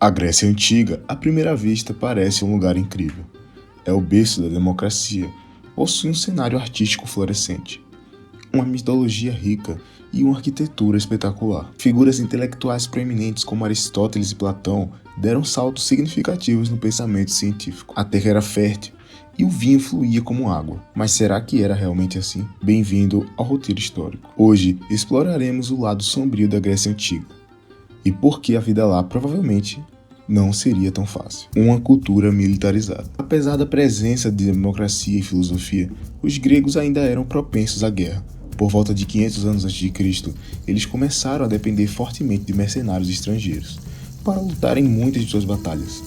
A Grécia Antiga, à primeira vista, parece um lugar incrível. É o berço da democracia, possui um cenário artístico florescente, uma mitologia rica e uma arquitetura espetacular. Figuras intelectuais proeminentes como Aristóteles e Platão deram saltos significativos no pensamento científico. A terra era fértil e o vinho fluía como água. Mas será que era realmente assim? Bem-vindo ao Roteiro Histórico. Hoje exploraremos o lado sombrio da Grécia Antiga e por que a vida lá provavelmente não seria tão fácil. Uma cultura militarizada. Apesar da presença de democracia e filosofia, os gregos ainda eram propensos à guerra. Por volta de 500 anos antes de Cristo, eles começaram a depender fortemente de mercenários estrangeiros para lutar em muitas de suas batalhas.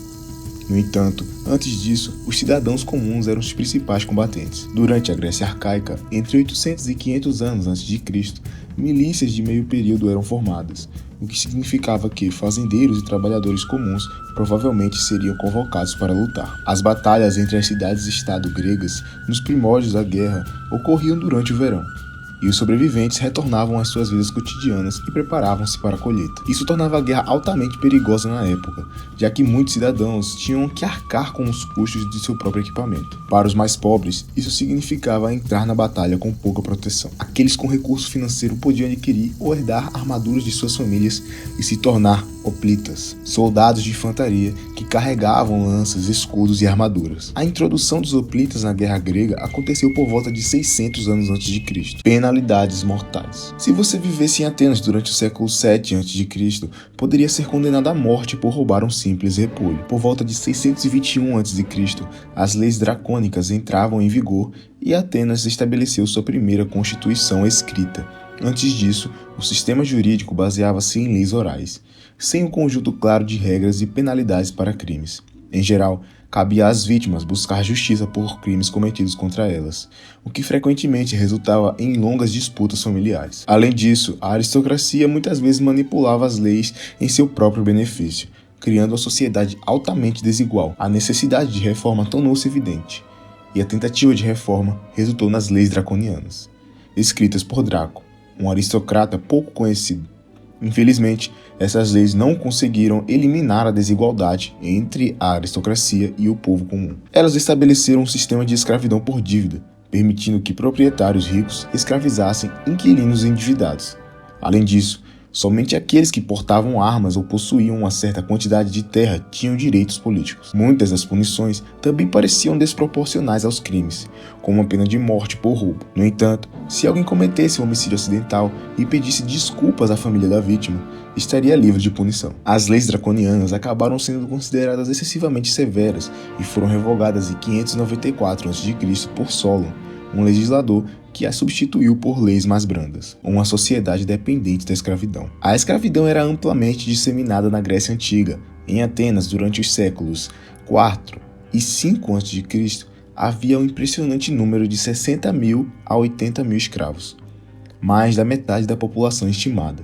No entanto, antes disso, os cidadãos comuns eram os principais combatentes. Durante a Grécia Arcaica, entre 800 e 500 anos antes de Cristo, milícias de meio período eram formadas, o que significava que fazendeiros e trabalhadores comuns provavelmente seriam convocados para lutar. As batalhas entre as cidades-estado gregas, nos primórdios da guerra, ocorriam durante o verão, e os sobreviventes retornavam às suas vidas cotidianas e preparavam-se para a colheita. Isso tornava a guerra altamente perigosa na época, já que muitos cidadãos tinham que arcar com os custos de seu próprio equipamento. Para os mais pobres, isso significava entrar na batalha com pouca proteção. Aqueles com recurso financeiro podiam adquirir ou herdar armaduras de suas famílias e se tornar hoplitas, soldados de infantaria que carregavam lanças, escudos e armaduras. A introdução dos hoplitas na guerra grega aconteceu por volta de 600 anos antes de Cristo. Penalidades mortais. Se você vivesse em Atenas durante o século 7 a.C., poderia ser condenado à morte por roubar um simples repolho. Por volta de 621 a.C., as leis dracônicas entravam em vigor e Atenas estabeleceu sua primeira constituição escrita. Antes disso, o sistema jurídico baseava-se em leis orais, sem um conjunto claro de regras e penalidades para crimes. Em geral, cabia às vítimas buscar justiça por crimes cometidos contra elas, o que frequentemente resultava em longas disputas familiares. Além disso, a aristocracia muitas vezes manipulava as leis em seu próprio benefício, criando uma sociedade altamente desigual. A necessidade de reforma tornou-se evidente, e a tentativa de reforma resultou nas leis draconianas, escritas por Draco, um aristocrata pouco conhecido. Infelizmente, essas leis não conseguiram eliminar a desigualdade entre a aristocracia e o povo comum. Elas estabeleceram um sistema de escravidão por dívida, permitindo que proprietários ricos escravizassem inquilinos endividados. Além disso, somente aqueles que portavam armas ou possuíam uma certa quantidade de terra tinham direitos políticos. Muitas das punições também pareciam desproporcionais aos crimes, como a pena de morte por roubo. No entanto, se alguém cometesse um homicídio acidental e pedisse desculpas à família da vítima, estaria livre de punição. As leis draconianas acabaram sendo consideradas excessivamente severas e foram revogadas em 594 a.C. por Solon, um legislador que as substituiu por leis mais brandas, uma sociedade dependente da escravidão. A escravidão era amplamente disseminada na Grécia Antiga. Em Atenas, durante os séculos IV e V a.C., havia um impressionante número de 60.000 a 80.000 escravos, mais da metade da população estimada.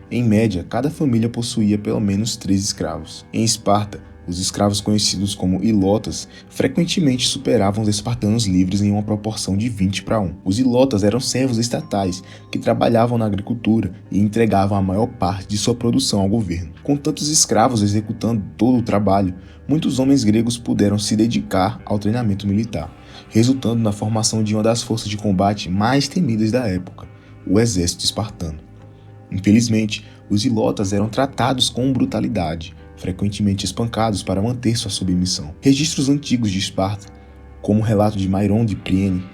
Em média, cada família possuía pelo menos 3 escravos. Em Esparta, os escravos conhecidos como ilotas frequentemente superavam os espartanos livres em uma proporção de 20-1. Os ilotas eram servos estatais que trabalhavam na agricultura e entregavam a maior parte de sua produção ao governo. Com tantos escravos executando todo o trabalho, muitos homens gregos puderam se dedicar ao treinamento militar, resultando na formação de uma das forças de combate mais temidas da época, o exército espartano. Infelizmente, os ilotas eram tratados com brutalidade, frequentemente espancados para manter sua submissão. Registros antigos de Esparta, como o relato de Mairon de Priene,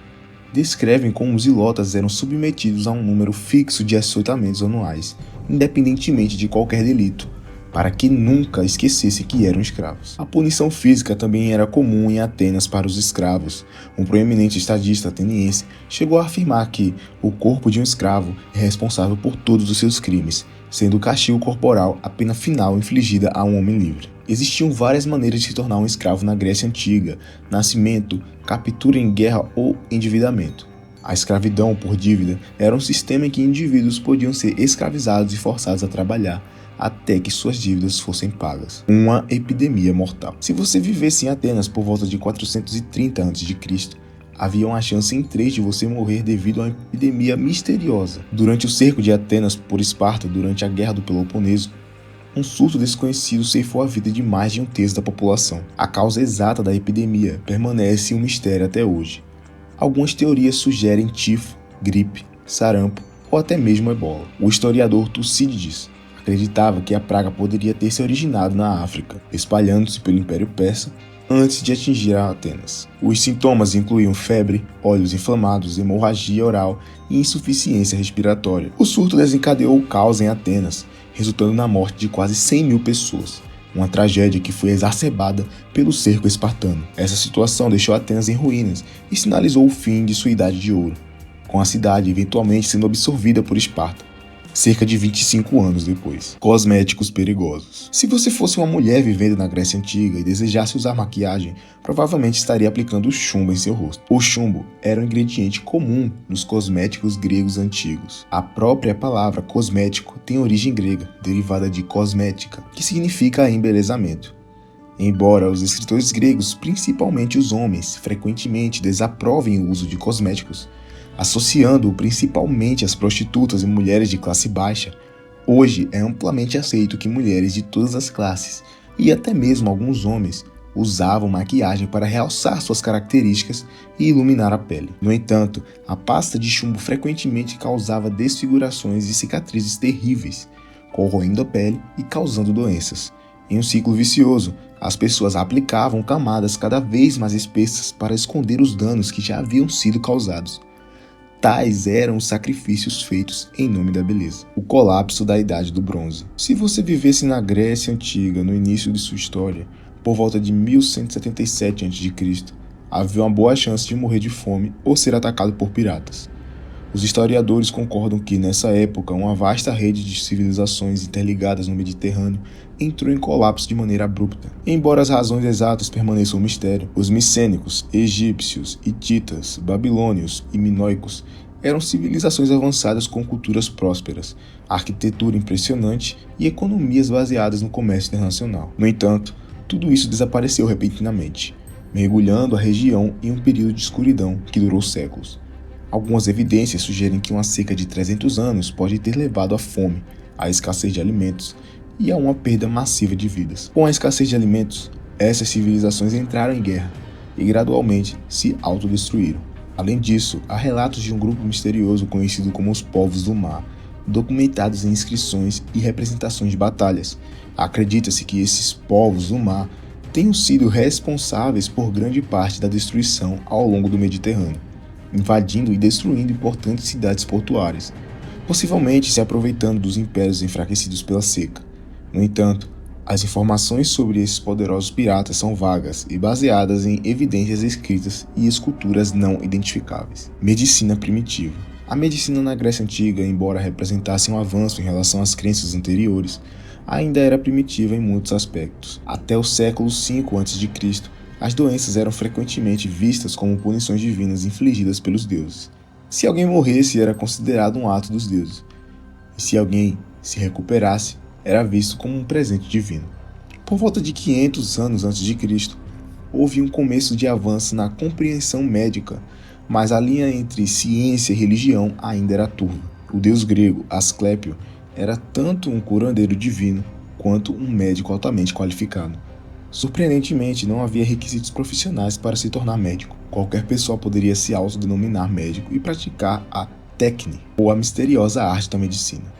descrevem como os ilotas eram submetidos a um número fixo de açoitamentos anuais, independentemente de qualquer delito, para que nunca esquecesse que eram escravos. A punição física também era comum em Atenas para os escravos. Um proeminente estadista ateniense chegou a afirmar que o corpo de um escravo é responsável por todos os seus crimes, sendo o castigo corporal a pena final infligida a um homem livre. Existiam várias maneiras de se tornar um escravo na Grécia Antiga: nascimento, captura em guerra ou endividamento. A escravidão por dívida era um sistema em que indivíduos podiam ser escravizados e forçados a trabalhar até que suas dívidas fossem pagas. Uma epidemia mortal. Se você vivesse em Atenas por volta de 430 a.C., havia uma chance em 3 de você morrer devido a uma epidemia misteriosa. Durante o cerco de Atenas por Esparta durante a Guerra do Peloponeso, Um surto desconhecido ceifou a vida de mais de um terço da população. A causa exata da epidemia permanece um mistério até hoje. Algumas teorias sugerem tifo, gripe, sarampo ou até mesmo ebola. O historiador Tucídides acreditava que a praga poderia ter se originado na África, espalhando-se pelo Império Persa antes de atingir a Atenas. Os sintomas incluíam febre, olhos inflamados, hemorragia oral e insuficiência respiratória. O surto desencadeou o caos em Atenas, resultando na morte de quase 100 mil pessoas. Uma tragédia que foi exacerbada pelo cerco espartano. Essa situação deixou Atenas em ruínas e sinalizou o fim de sua Idade de Ouro, com a cidade eventualmente sendo absorvida por Esparta, cerca de 25 anos depois. Cosméticos perigosos. Se você fosse uma mulher vivendo na Grécia Antiga e desejasse usar maquiagem, provavelmente estaria aplicando chumbo em seu rosto. O chumbo era um ingrediente comum nos cosméticos gregos antigos. A própria palavra cosmético tem origem grega, derivada de cosmética, que significa embelezamento. Embora os escritores gregos, principalmente os homens, frequentemente desaprovem o uso de cosméticos, associando-o principalmente às prostitutas e mulheres de classe baixa, hoje é amplamente aceito que mulheres de todas as classes, e até mesmo alguns homens, usavam maquiagem para realçar suas características e iluminar a pele. No entanto, a pasta de chumbo frequentemente causava desfigurações e cicatrizes terríveis, corroendo a pele e causando doenças. Em um ciclo vicioso, as pessoas aplicavam camadas cada vez mais espessas para esconder os danos que já haviam sido causados. Tais eram os sacrifícios feitos em nome da beleza. O colapso da Idade do Bronze. Se você vivesse na Grécia Antiga no início de sua história, por volta de 1177 a.C., havia uma boa chance de morrer de fome ou ser atacado por piratas. Os historiadores concordam que, nessa época, uma vasta rede de civilizações interligadas no Mediterrâneo entrou em colapso de maneira abrupta. Embora as razões exatas permaneçam um mistério, os micênicos, egípcios, hititas, babilônios e minoicos eram civilizações avançadas com culturas prósperas, arquitetura impressionante e economias baseadas no comércio internacional. No entanto, tudo isso desapareceu repentinamente, mergulhando a região em um período de escuridão que durou séculos. Algumas evidências sugerem que uma seca de 300 anos pode ter levado à fome, à escassez de alimentos e a uma perda massiva de vidas. Com a escassez de alimentos, essas civilizações entraram em guerra e gradualmente se autodestruíram. Além disso, há relatos de um grupo misterioso conhecido como os Povos do Mar, documentados em inscrições e representações de batalhas. Acredita-se que esses povos do mar tenham sido responsáveis por grande parte da destruição ao longo do Mediterrâneo, invadindo e destruindo importantes cidades portuárias, possivelmente se aproveitando dos impérios enfraquecidos pela seca. No entanto, as informações sobre esses poderosos piratas são vagas e baseadas em evidências escritas e esculturas não identificáveis. Medicina primitiva. A medicina na Grécia Antiga, embora representasse um avanço em relação às crenças anteriores, ainda era primitiva em muitos aspectos. Até o século V a.C., as doenças eram frequentemente vistas como punições divinas infligidas pelos deuses. Se alguém morresse, era considerado um ato dos deuses, e se alguém se recuperasse, era visto como um presente divino. Por volta de 500 anos antes de Cristo, houve um começo de avanço na compreensão médica, mas a linha entre ciência e religião ainda era turva. O deus grego Asclépio era tanto um curandeiro divino quanto um médico altamente qualificado. Surpreendentemente, não havia requisitos profissionais para se tornar médico. Qualquer pessoa poderia se autodenominar médico e praticar a técnica ou a misteriosa arte da medicina.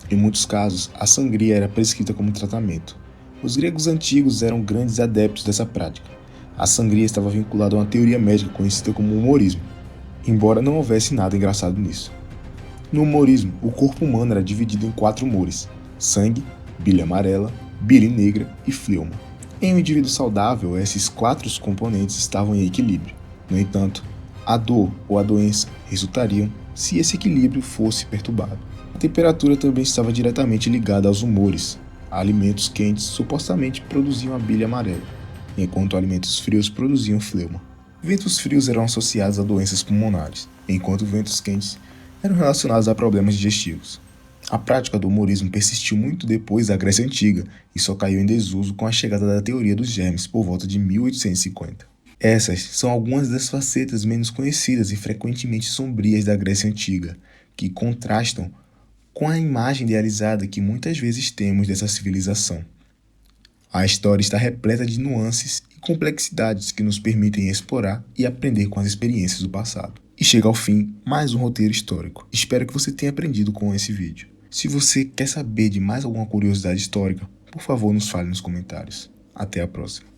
Em muitos casos, a sangria era prescrita como tratamento. Os gregos antigos eram grandes adeptos dessa prática. A sangria estava vinculada a uma teoria médica conhecida como humorismo, embora não houvesse nada engraçado nisso. No humorismo, o corpo humano era dividido em 4 humores: sangue, bile amarela, bile negra e fleuma. Em um indivíduo saudável, esses 4 componentes estavam em equilíbrio. No entanto, a dor ou a doença resultariam se esse equilíbrio fosse perturbado. A temperatura também estava diretamente ligada aos humores. Alimentos quentes supostamente produziam a bile amarela, enquanto alimentos frios produziam fleuma. Ventos frios eram associados a doenças pulmonares, enquanto ventos quentes eram relacionados a problemas digestivos. A prática do humorismo persistiu muito depois da Grécia Antiga e só caiu em desuso com a chegada da teoria dos germes por volta de 1850. Essas são algumas das facetas menos conhecidas e frequentemente sombrias da Grécia Antiga, que contrastam com a imagem idealizada que muitas vezes temos dessa civilização. A história está repleta de nuances e complexidades que nos permitem explorar e aprender com as experiências do passado. E chega ao fim mais um roteiro histórico. Espero que você tenha aprendido com esse vídeo. Se você quer saber de mais alguma curiosidade histórica, por favor nos fale nos comentários. Até a próxima.